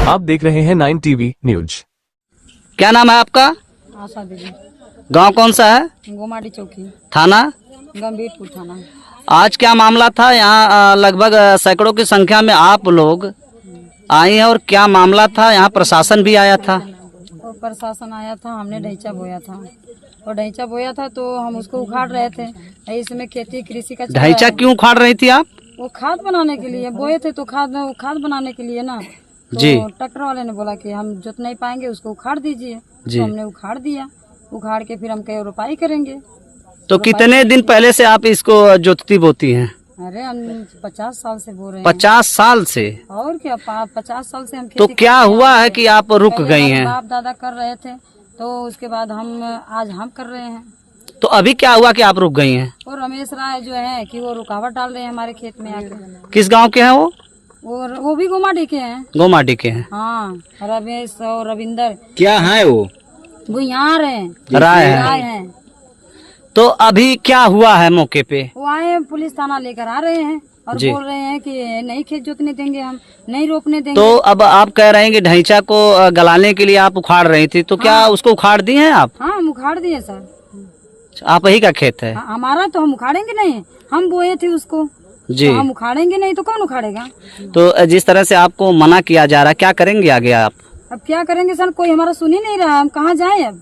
आप देख रहे हैं 9 टीवी न्यूज। क्या नाम है आपका? आशा देवी। गांव कौन सा है? गोमाटी चौकी, थाना? गंभीरपुर थाना। आज क्या मामला था यहाँ? लगभग सैकड़ों की संख्या में आप लोग आए हैं और क्या मामला था? यहाँ प्रशासन भी आया था? और प्रशासन आया था, हमने ढैचा बोया था और ढैचा बोया था तो हम उसको उखाड़ रहे थे। इसमें खेती कृषि का ढैचा क्यों उखाड़ रही थी आप? वो खाद बनाने के लिए बोए थे, तो खाद बनाने के लिए ना। जी। तो ट्रैक्टर वाले ने बोला कि हम जोत नहीं पाएंगे, उसको उखाड़ दीजिए। तो हमने उखाड़ दिया। उखाड़ के फिर हम कहीं रोपाई करेंगे। तो कितने दिन पहले से आप इसको जोतती बोती हैं? अरे हम 50 साल से बो रहे हैं। 50 साल से? और क्या, 50 साल से हम तो खेती क्या कर रहे हुआ हैं। है कि आप रुक पहले गई हमारे हैं? बाप दादा कर रहे थे, तो उसके बाद आज हम कर रहे हैं। तो अभी क्या हुआ कि आप रुक गई हैं? और रमेश राय जो है कि वो रुकावट डाल रहे हैं हमारे खेत में आके। किस गांव के हैं वो? वो भी गोमाटी के हैं। गोमाटी के हैं। हाँ, रमेश और रविंदर। क्या है वो यहाँ हैं, राय राय है। हैं। तो अभी क्या हुआ है मौके पे? वो आए, पुलिस थाना लेकर आ रहे हैं और जी। बोल रहे हैं कि नहीं खेत जोतने देंगे, हम नहीं रोपने देंगे। तो अब आप कह रहे हैं कि ढैंचा को गलाने के लिए आप उखाड़ रही थी, तो क्या उसको उखाड़ दी हैं आप? हाँ, हम उखाड़ दिए सर। आप ही का खेत है? हमारा तो हम उखाड़ेंगे नहीं, हम बोए थे उसको। जी। तो हम उखाड़ेंगे नहीं तो कौन उखाड़ेगा? तो जिस तरह से आपको मना किया जा रहा है, क्या करेंगे आगे आप? अब क्या करेंगे सर, कोई हमारा सुन ही नहीं रहा, हम कहाँ जाएं अब?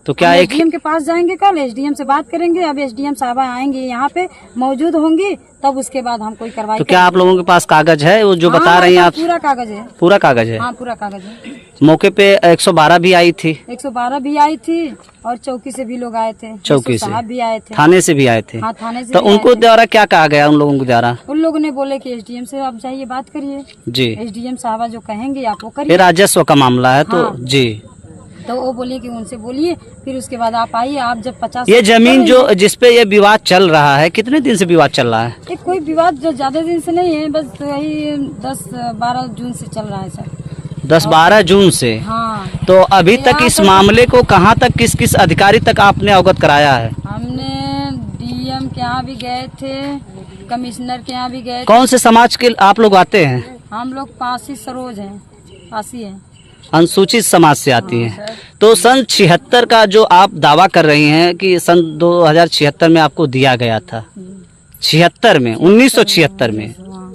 तो क्या एक एसडीएम के पास जाएंगे, कल एसडीएम से बात करेंगे। अब एसडीएम साहबा आएंगे, यहाँ पे मौजूद होंगी, तब उसके बाद हम कोई कार्रवाई। तो क्या आप लोगों के पास कागज है वो जो बता रही हैं आप? पूरा कागज है। पूरा कागज है? हाँ, पूरा कागज है। मौके पे 112 भी आई थी? 112 भी आई थी और चौकी से भी लोग आए थे। चौकी से साहब भी आए थे, थाने से भी आए थे? हाँ, थाने से तो भी आए उनको थे। द्वारा क्या कहा गया? उन लोगों के द्वारा उन लोगों ने बोले कि एसडीएम से आप जाइए, बात करिए। जी। एसडीएम साहबा जो कहेंगे आप वो ये करिए। राजस्व का मामला है तो हाँ। जी। तो वो बोले कि उनसे बोलिए, फिर उसके बाद आप आइए। आप जब 50 ये जमीन जो जिसपे ये विवाद चल रहा है, कितने दिन से विवाद चल रहा है? ये कोई विवाद जो ज्यादा दिन से नहीं है, बस यही 10-12 जून से चल रहा है सर। 10-12 जून से? हाँ। तो अभी तक यहाँ इस पर- मामले को कहाँ तक, किस किस अधिकारी तक आपने अवगत कराया है? हमने डीएम के यहाँ भी गए थे, कमिश्नर के यहाँ भी गए थे। कौन से समाज के आप लोग आते हैं? हम लोग पासी सरोज हैं, पासी हैं। अनुसूचित समाज से आती हैं। तो सन 76 का जो आप दावा कर रही हैं कि सन 2076 में आपको दिया गया था, 76 में, 1976 में, हाँ।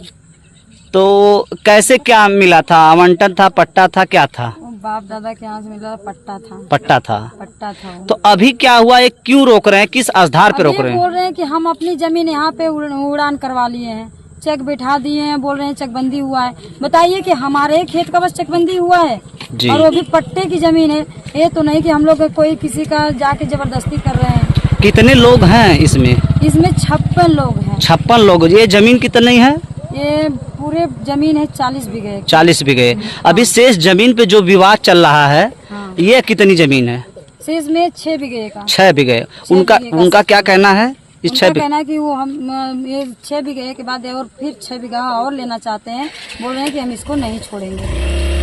तो कैसे क्या मिला था? आवंटन था, पट्टा था, क्या था? वो बाप दादा के यहाँ से मिला पट्टा था। पट्टा था। पट्टा था वो। तो अभी क्या हुआ? ये क्यों रोक रहे हैं? किस आधार पे रोक अब ये रहे हैं? बोल रहे हैं कि हम अपनी जमीन यहाँ पे उड़ान करवा लिए हैं, चेक बैठा दिए हैं, बोल रहे हैं चकबंदी हुआ है। बताइए कि हमारे खेत का बस चकबंदी हुआ है जी। और वो भी पट्टे की जमीन है। ये तो नहीं कि हम लोग कोई किसी का जाके जबरदस्ती कर रहे हैं। कितने लोग हैं इसमें? इसमें 56 लोग हैं। 56 लोग। ये जमीन कितनी है? ये पूरे जमीन है 40 बीघे। 40 बीघे। अभी शेष जमीन पे जो विवाद चल रहा है, हाँ। ये कितनी जमीन है? शेष में 6 बीघे का। 6 बीघे। 6 उनका बीघे का उनका क्या कहना है? इस उनका 6 बीघे कहना है कि वो हम ये 6 बीघे के बाद और फिर 6 बीघा और लेना चाहते हैं। बोल रहे हैं कि हम इसको नहीं छोड़ेंगे।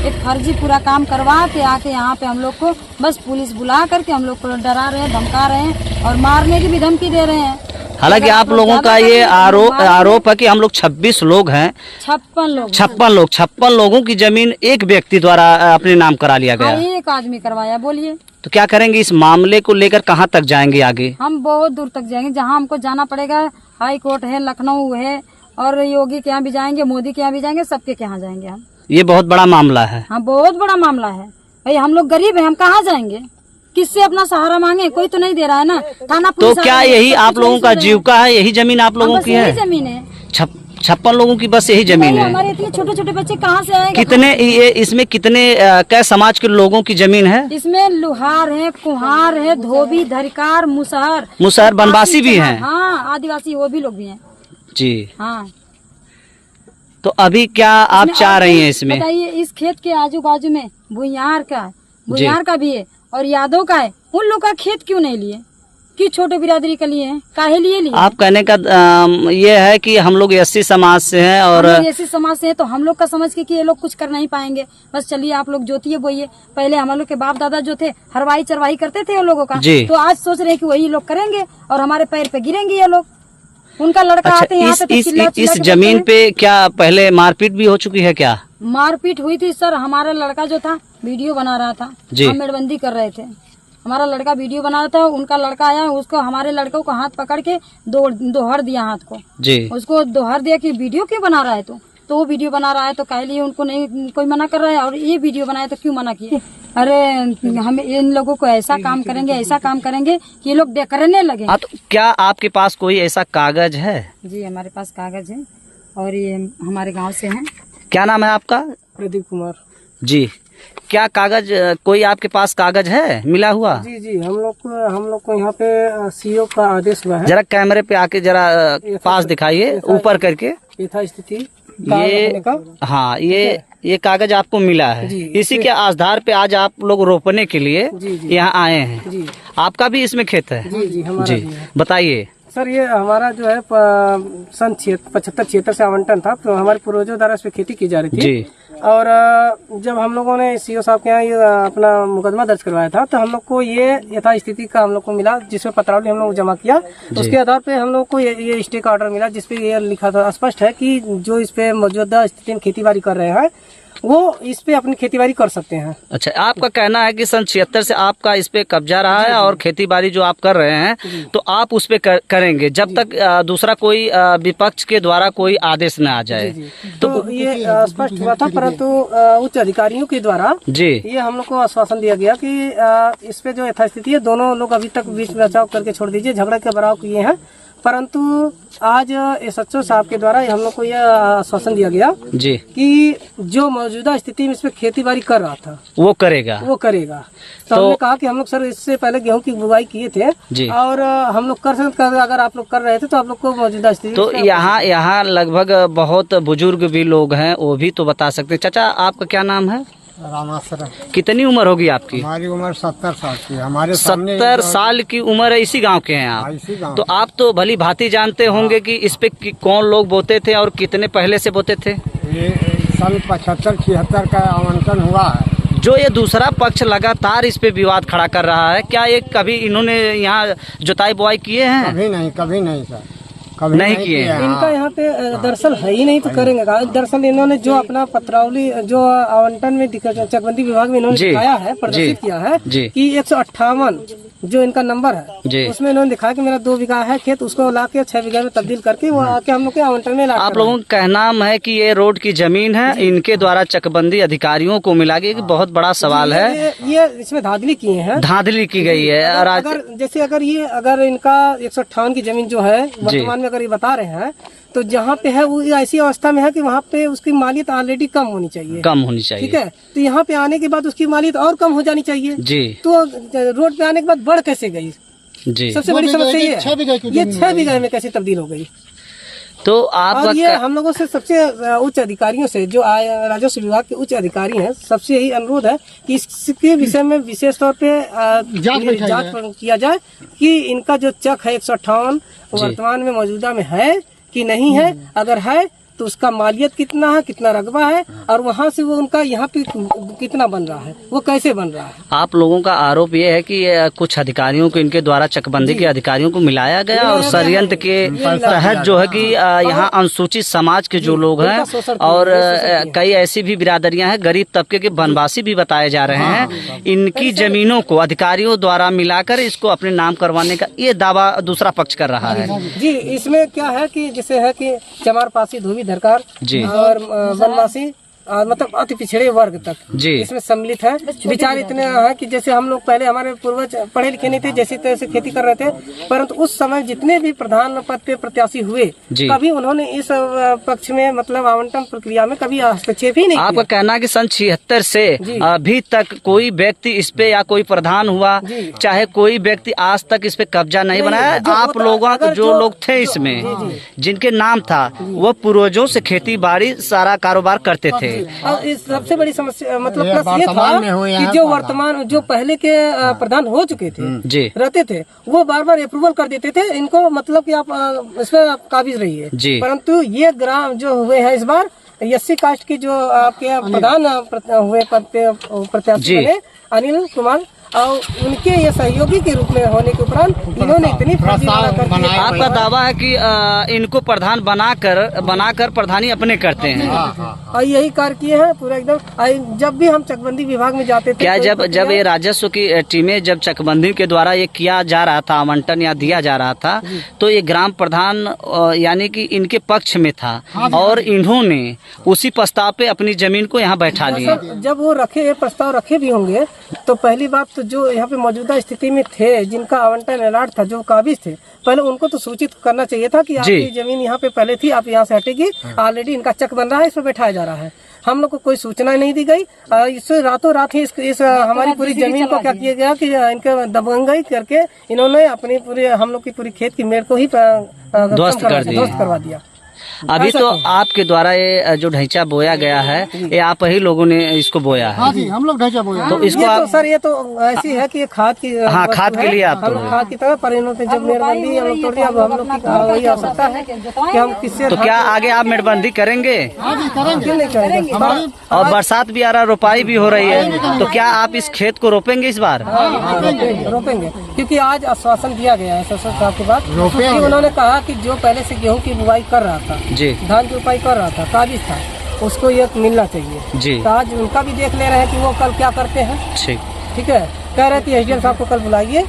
एक फर्जी पूरा काम करवा के आके यहाँ पे हम लोग को बस पुलिस बुला करके हम लोग को डरा रहे हैं, धमका रहे हैं और मारने की भी धमकी दे रहे हैं। हालांकि आप लोगों का ये आरोप है कि हम लोग 26 लोग हैं। 56 लोग। 56 लोगों की जमीन एक व्यक्ति द्वारा अपने नाम करा लिया हाँ, गया। एक आदमी करवाया। बोलिए तो क्या करेंगे? इस मामले को लेकर कहाँ तक जाएंगे आगे? हम बहुत दूर तक जाएंगे, जहाँ हमको जाना पड़ेगा। हाई कोर्ट है, लखनऊ है और योगी के यहाँ भी जाएंगे, मोदी के यहाँ भी जाएंगे, सबके यहाँ जाएंगे हम। ये बहुत बड़ा मामला है। हाँ, बहुत बड़ा मामला है भाई। हम लोग गरीब हैं, हम कहाँ जाएंगे? किससे अपना सहारा मांगे? कोई तो नहीं दे रहा है ना। थाना तो पुलिस क्या आ रही है, यही सब आप कुछ लोगों नहीं का सुन रहे हैं। जीविका है? यही जमीन आप लोगों बस की यही है? जमीन है। 56 लोगों की बस यही जमीन है? हमारे इतने छोटे छोटे बच्चे कहाँ से आएंगे? कितने ये इसमें कितने कै समाज के लोगों की जमीन है? इसमें लुहार है, कुहार है, धोबी, धरिकार, मुसहर बनवासी भी हैं? हाँ, आदिवासी वो भी लोग भी हैं जी। हाँ। तो अभी क्या आप चाह रही हैं इसमें? बताइए, इस खेत के आजू बाजू में भुइयार का भी है और यादव का है। उन लोग का खेत क्यों नहीं लिए? कि छोटे बिरादरी के लिए है, काहे लिए? आप कहने का ये है कि हम लोग एससी समाज से हैं और ऐसी समाज से है तो हम लोग का समझ के कि ये लोग कुछ कर नहीं पाएंगे। बस चलिए आप लोग जोतिए बोइए। पहले हम लोग के बाप दादा जो थे हरवाही चरवाही करते थे ये लोगों का, जी। तो आज सोच रहे हैं कि वही लोग करेंगे और हमारे पैर पे गिरेंगे ये लोग। उनका लड़का अच्छा, आते यहाँ पे तो चिल्ला चिल्ला इस के जमीन बोलते पे क्या पहले मारपीट भी हो चुकी है क्या? हैं। मारपीट हुई थी सर। हमारा लड़का जो था वीडियो बना रहा था, जी। हम मेड़बंदी कर रहे थे। हमारा लड़का वीडियो बना रहा था, उनका लड़का आया, उसको हमारे लड़कों को हाथ पकड़ के दोहर दिया हाथ को। जी। उसको दोहर दिया कि वीडियो क्यों बना रहा है तो वो वीडियो बना रहा है तो कह लिए उनको नहीं कोई मना कर रहा है, और ये वीडियो बनाया तो क्यों मना किए? अरे हम इन लोगों को ऐसा काम करेंगे कि ये लोग करने लगे। हाँ, तो क्या आपके पास कोई ऐसा कागज है? जी हमारे पास कागज है और ये हमारे गांव से है। क्या नाम है आपका? प्रदीप कुमार जी। क्या कागज, कोई आपके पास कागज है मिला हुआ? जी हम लोग को यहाँ पे सीओ का आदेश हुआ है। जरा कैमरे पे आके जरा पास दिखाइए, ऊपर करके। यथास्थिति ये हाँ, ये कागज आपको मिला है। इसी के आधार पे आज आप लोग रोपने के लिए यहाँ आए हैं। जी आपका भी इसमें खेत है? जी हमारा भी है। बताइए सर, ये हमारा जो है सन 75-76 से आवंटन था, तो हमारे पूर्वजों द्वारा इस पे खेती की जा रही थी। जी। और जब हम लोगों ने सीओ साहब के यहाँ ये अपना मुकदमा दर्ज करवाया था, तो हम लोग को ये यथास्थिति का हम लोग को मिला, जिसमें पत्रावली हम लोग जमा किया। उसके आधार पे हम लोग को ये स्टे का ऑर्डर मिला, जिसपे ये लिखा था, स्पष्ट है कि जो इस पे मौजूदा स्थिति में खेती बाड़ी कर रहे हैं वो इस पे अपनी खेती बाड़ी कर सकते हैं। अच्छा, आपका कहना है कि सन 76 से आपका इस पे कब्जा रहा है और खेती बाड़ी जो आप कर रहे हैं तो आप उस पे करेंगे जब तक दूसरा कोई विपक्ष के द्वारा कोई आदेश न आ जाए। तो ये स्पष्ट हुआ था, परंतु उच्च अधिकारियों के द्वारा जी ये हम लोग को आश्वासन दिया गया कि इस पे जो यथास्थिति है, दोनों लोग अभी तक बीच में बचाव करके छोड़ दीजिए, झगड़ा के बराव किए हैं। परंतु आज एसएचओ साहब के द्वारा हम लोग को यह आश्वासन दिया गया जी कि जो मौजूदा स्थिति में इसमें खेती बाड़ी कर रहा था वो करेगा। तो हमने कहा कि हम लोग सर इससे पहले गेहूं की बुवाई किए थे जी। और हम लोग कर सकते, अगर आप लोग कर रहे थे तो आप लोग को मौजूदा स्थिति। तो यहाँ लगभग बहुत बुजुर्ग भी लोग हैं, वो भी तो बता सकते हैं। चाचा, आपका क्या नाम है? रामासरा। कितनी उम्र होगी आपकी? हमारी उम्र 70 साल की है। हमारे 70 साल की उम्र है। इसी गांव के हैं आप? इसी गांव। तो आप तो भली भांति जानते होंगे कि इस पे कौन लोग बोते थे और कितने पहले से बोते थे। ये सन 75-76 का आवंटन हुआ है। जो ये दूसरा पक्ष लगातार इस पे विवाद खड़ा कर रहा है, क्या ये कभी इन्होंने यहाँ जुताई बुआई किए हैं? कभी नहीं सर, कभी नहीं किए हैं। इनका यहाँ पे दरअसल है ही नहीं, तो करेंगे कहाँ? दरअसल इन्होंने जो अपना पत्रावली जो आवंटन में चकबंदी विभाग में इन्होंने दिखाया है, प्रदर्शित किया है कि 158 जो इनका नंबर है, उसमें इन्होंने दिखाया कि मेरा 2 बीघा है खेत, उसको ला के 6 बीघा में तब्दील करके वो आके हम लोग के आवंटन में ला। आप लोगों का कहना है कि ये रोड की जमीन है, इनके द्वारा चकबंदी अधिकारियों को मिला गया। बहुत बड़ा सवाल है। ये इसमें धांधली किए हैं, धांधली की गई है। अगर इनका 158 की जमीन जो है वर्तमान में अगर ये बता रहे हैं, तो जहाँ पे है वो ऐसी अवस्था में है कि वहाँ पे उसकी मालियत ऑलरेडी कम होनी चाहिए। ठीक है, तो यहाँ पे आने के बाद उसकी मालियत और कम हो जानी चाहिए जी। तो रोड पे आने के बाद बढ़ कैसे गई जी? सबसे बड़ी समस्या ये 6 बीघा में कैसे तब्दील हो गई? तो आप और ये हम लोगों से सबसे उच्च अधिकारियों से, जो राजस्व विभाग के उच्च अधिकारी हैं, सबसे यही अनुरोध है कि इसके विषय में विशेष तौर पे जांच किया जाए कि इनका जो चक है 158 वर्तमान में मौजूदा में है कि नहीं है। अगर है तो उसका मालियत कितना है, कितना रकबा है, और वहाँ से वो उनका यहाँ पे कितना बन रहा है, वो कैसे बन रहा है। आप लोगों का आरोप ये है कि कुछ अधिकारियों को इनके द्वारा चकबंदी के अधिकारियों को मिलाया गया और षड्यंत्र के तहत जो है कि यहाँ अनुसूचित समाज के जो लोग हैं और कई ऐसी भी बिरादरियां हैं, गरीब तबके के वनवासी भी बताए जा रहे हैं, इनकी जमीनों को अधिकारियों द्वारा मिलाकर इसको अपने नाम करवाने का ये दावा दूसरा पक्ष कर रहा है। जी, इसमें क्या है कि जैसे है कि चमारपासी, धोबी धरकार और वनवासी मतलब अति पिछड़े वर्ग तक इसमें सम्मिलित है। विचार इतने हैं कि जैसे हम लोग पहले, हमारे पूर्वज पढ़े लिखे नहीं थे, जैसे तैसे खेती कर रहे थे, परंतु उस समय जितने भी प्रधान पद पे प्रत्याशी हुए, कभी उन्होंने इस पक्ष में मतलब आवंटन प्रक्रिया में कभी हस्तक्षेप ही नहीं किया। आपका कहना है कि सन 76 से अभी तक कोई व्यक्ति इस पे या कोई प्रधान हुआ, चाहे कोई व्यक्ति आज तक इस पे कब्जा नहीं बनाया। आप लोगों जो लोग थे इसमें, जिनके नाम था, वो पूर्वजों से खेती बाड़ी सारा कारोबार करते थे। और इस सबसे बड़ी समस्या मतलब प्लस ये था कि जो वर्तमान जो पहले के प्रधान हो चुके थे रहते थे, वो बार बार अप्रूवल कर देते थे इनको, मतलब कि आप इसमें काबिज रहिए। परंतु ये ग्राम जो हुए हैं इस बार एससी कास्ट की जो आपके प्रधान हुए पद पे प्रत्याशी बने अनिल कुमार, और उनके ये सहयोगी के रूप में होने के उपरांत इन्होंने इतनी फर्जीवाड़ा कर दिया। आपका दावा है कि इनको प्रधान बनाकर प्रधानी अपने करते हैं। और यही कार्य किए हैं पूरा एकदम। जब भी हम चकबंदी विभाग में जाते थे, क्या जब ये राजस्व की टीमें जब चकबंदी के द्वारा ये किया जा रहा था, आवंटन या दिया जा रहा था, तो ये ग्राम प्रधान यानी कि इनके पक्ष में था और इन्होंने उसी प्रस्ताव पे अपनी जमीन को यहाँ बैठा लिया। जब वो रखे प्रस्ताव रखे भी होंगे तो पहली बात तो जो यहाँ पे मौजूदा स्थिति में थे, जिनका आवंटन अलॉट था, जो काबिज थे, पहले उनको तो सूचित करना चाहिए था कि आपकी जमीन यहाँ पे पहले थी, आप यहाँ से हटेगी, ऑलरेडी इनका चक बन रहा है, इसमें बैठाया जा रहा है। हम लोग को कोई सूचना नहीं दी गई। इससे रातों रात ही इस हमारी पूरी जमीन को क्या किया गया कि इनके दबंगई करके इन्होंने अपनी पूरी हम लोग की पूरी खेत की मेड़ को ही ध्वस्त करवा दिया। अभी तो आपके द्वारा ये जो ढैंचा बोया गया है, ये आप ही लोगों ने इसको बोया है? हाँ जी, हम लोग ढैंचा बोया। तो इसको तो सर ये तो ऐसी है कि ये खाद की खाद के लिए आप हम खाद की तरह पर इन्होंने जब मेड़बंदी हम लोग तोड़ दिया, अब हम लोग की वही आवश्यकता है कि हम किससे। तो क्या आगे आप मेड़बंदी करेंगे? क्यों नहीं करेंगे? और बरसात भी आ रहा, रोपाई भी हो रही है, तो क्या आप इस खेत को रोपेंगे इस बार? रोपेंगे, क्योंकि आज आश्वासन दिया गया है सर साहब के बाद। उन्होंने कहा कि जो पहले से गेहूं की बुआई कर रहा था, धान की बुआई कर रहा था, काबिज था, उसको ये मिलना चाहिए जी। तो आज उनका भी देख ले रहे हैं कि वो कल क्या करते हैं। ठीक है, कह रहे थे एसडीएम साहब को कल बुलाइए।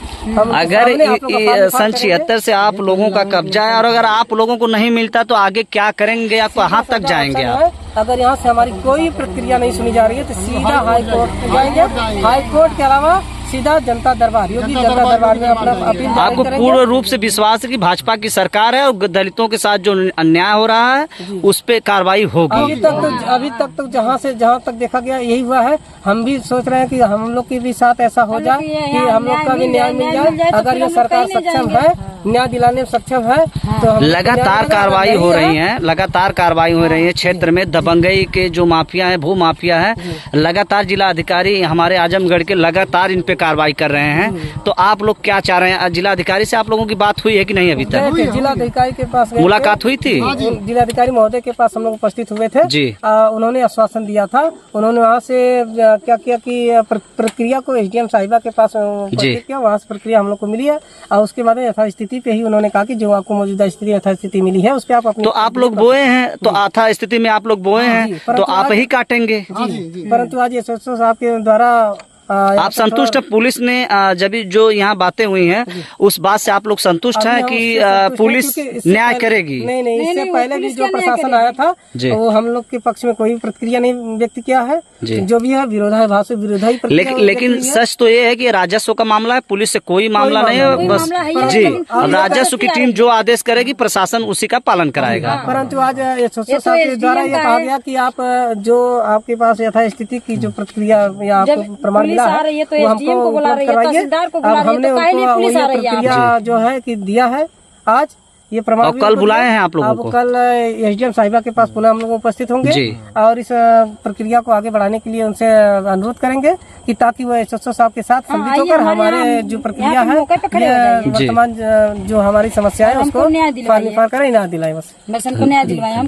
अगर सन 76 से आप लोगों का कब्जा है और अगर आप लोगों को नहीं मिलता तो आगे क्या करेंगे, आप कहाँ तक जाएंगे आप? अगर यहाँ से हमारी कोई प्रक्रिया नहीं सुनी जा रही है तो सीधा हाई कोर्ट जाएंगे। हाई कोर्ट के अलावा सीधा जनता दरबार, योगी जनता दरबार में अपना अपील। आपको पूर्ण रूप से विश्वास है कि भाजपा की सरकार है और दलितों के साथ जो अन्याय हो रहा है उस पे कार्रवाई होगी? अभी तक तो जहाँ तक देखा गया यही हुआ है। हम भी सोच रहे हैं कि हम लोग के भी साथ ऐसा हो जाए कि हम लोग का भी न्याय मिल जाए। अगर ये सरकार सक्षम है, न्याय दिलाने में सक्षम है तो लगातार कार्रवाई हो रही है, लगातार कार्रवाई हो रही है क्षेत्र में। दबंगई के जो माफिया है, भू माफिया है, लगातार जिला अधिकारी हमारे आजमगढ़ के लगातार इन पे कार्रवाई कर रहे हैं। तो आप लोग क्या चाह रहे हैं? जिला अधिकारी से आप लोगों की बात हुई है कि नहीं अभी तक? जिला अधिकारी के पास मुलाकात हुई थी, जिलाधिकारी महोदय के पास हम लोग उपस्थित हुए थे जी। उन्होंने आश्वासन दिया था। उन्होंने वहाँ से क्या किया कि प्रक्रिया को एसडीएम साहिबा के पास किया, वहाँ से प्रक्रिया हम लोग को मिली है और उसके बाद यथास्थिति पे ही उन्होंने कहा कि जो आपको मौजूदा स्थिति यथास्थिति मिली है उस पर आप अपनी। तो आप लोग बोए हैं, तो यथा स्थिति में आप लोग बोए हैं तो आप ही काटेंगे। परंतु आज एसएसओ साहब के द्वारा आप संतुष्ट है? पुलिस ने जब जो यहाँ बातें हुई हैं उस बात से आप लोग संतुष्ट हैं कि पुलिस न्याय करेगी? नहीं, इससे पहले भी जो प्रशासन आया था वो हम लोग के पक्ष में कोई प्रतिक्रिया नहीं व्यक्त किया है। जो भी है विरोधाभास से विरोधी। लेकिन सच तो ये है कि राजस्व का मामला है, पुलिस से कोई मामला नहीं है बस जी। राजस्व की टीम जो आदेश करेगी प्रशासन उसी का पालन कराएगा। परंतु आज एसएसओ साहब के द्वारा ये कहा गया कि आप जो आपके पास यथास्थिति की जो प्रक्रिया या आपको प्रमाण पुलिस आ रही है तो एसडीएम को बुला रही है, तहसीलदार को बुला रही है, तो काहे नहीं पुलिस आ रही है? प्रक्रिया जो है कि दिया है आज ये प्रमाण। और कल बुलाए हैं आप लोगों को? कल एसडीएम साहिबा के पास पुनः हम लोग उपस्थित होंगे और इस प्रक्रिया को आगे बढ़ाने के लिए उनसे अनुरोध करेंगे कि ताकि वो एसएसओ साहब के साथ सम्मिलित होकर हमारे जो प्रक्रिया है वर्तमान जो हमारी समस्या है उसको न्याय दिलाए, बस न्याय दिलाए।